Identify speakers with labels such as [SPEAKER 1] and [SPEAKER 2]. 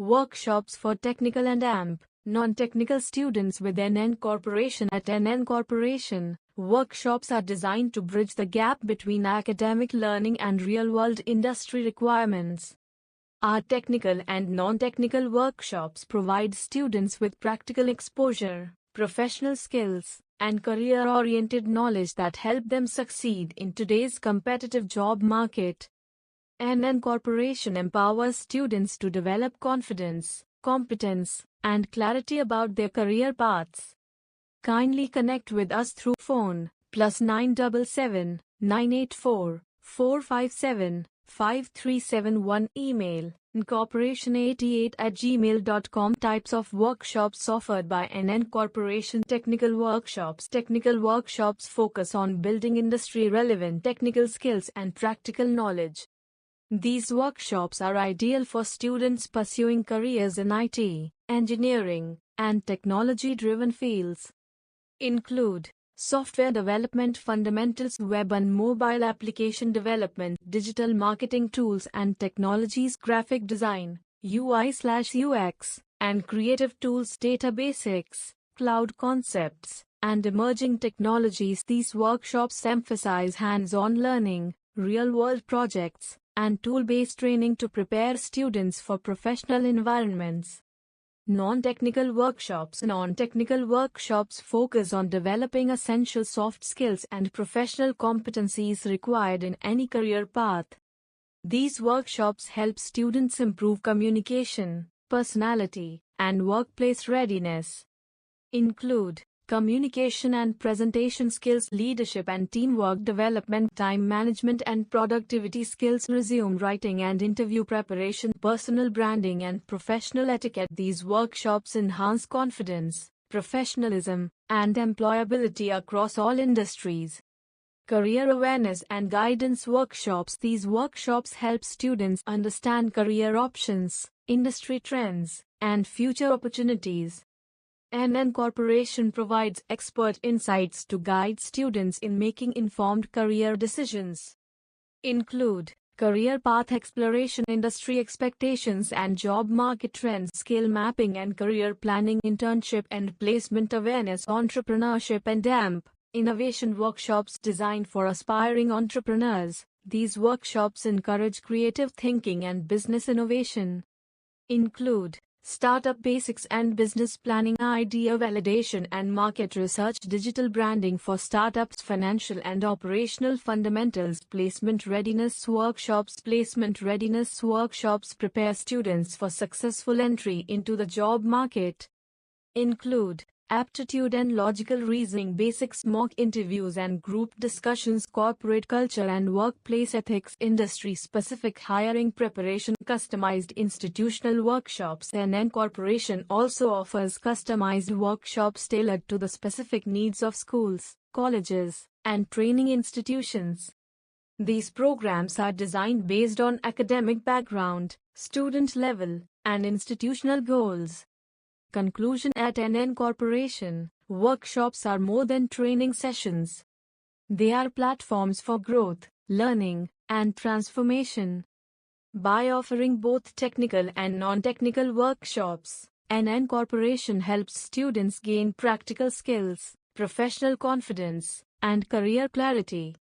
[SPEAKER 1] workshops for technical and non-technical students with NN Corporation. At NN Corporation, workshops are designed to bridge the gap between academic learning and real-world industry requirements. Our technical and non-technical workshops provide students with practical exposure, professional skills, and career-oriented knowledge that help them succeed in today's competitive job market. NN Corporation empowers students to develop confidence, competence, and clarity about their career paths. Kindly connect with us through phone +977 984 457 5371, email incorporation88@gmail.com. Types of workshops offered by NN Corporation. Technical workshops. Technical workshops focus on building industry-relevant technical skills and practical knowledge. These workshops are ideal for students pursuing careers in IT, engineering, and technology-driven fields. Include software development fundamentals, web and mobile application development, digital marketing tools and technologies, graphic design, UI/UX, and creative tools, data basics, cloud concepts, and emerging technologies. These workshops emphasize hands-on learning, real-world projects, and tool-based training to prepare students for professional environments. Non-technical workshops. Non-technical workshops focus on developing essential soft skills and professional competencies required in any career path. These workshops help students improve communication, personality, and workplace readiness. Include communication and presentation skills, leadership and teamwork development, time management and productivity skills, resume writing and interview preparation, personal branding and professional etiquette. These workshops enhance confidence, professionalism, and employability across all industries. Career awareness and guidance workshops. These workshops help students understand career options, industry trends, and future opportunities. NN Corporation provides expert insights to guide students in making informed career decisions. Include career path exploration, industry expectations and job market trends, skill mapping and career planning, internship and placement awareness, entrepreneurship and innovation workshops designed for aspiring entrepreneurs. These workshops encourage creative thinking and business innovation. Include startup basics and business planning, idea validation and market research, digital branding for startups, financial and operational fundamentals, placement readiness workshops. Placement readiness workshops prepare students for successful entry into the job market. Include aptitude and logical reasoning basics, mock interviews and group discussions, corporate culture and workplace ethics, industry-specific hiring preparation, customized institutional workshops. NN Corporation also offers customized workshops tailored to the specific needs of schools, colleges, and training institutions. These programs are designed based on academic background, student level, and institutional goals. Conclusion. At NN Corporation, workshops are more than training sessions. They are platforms for growth, learning, and transformation. By offering both technical and non-technical workshops, NN Corporation helps students gain practical skills, professional confidence, and career clarity.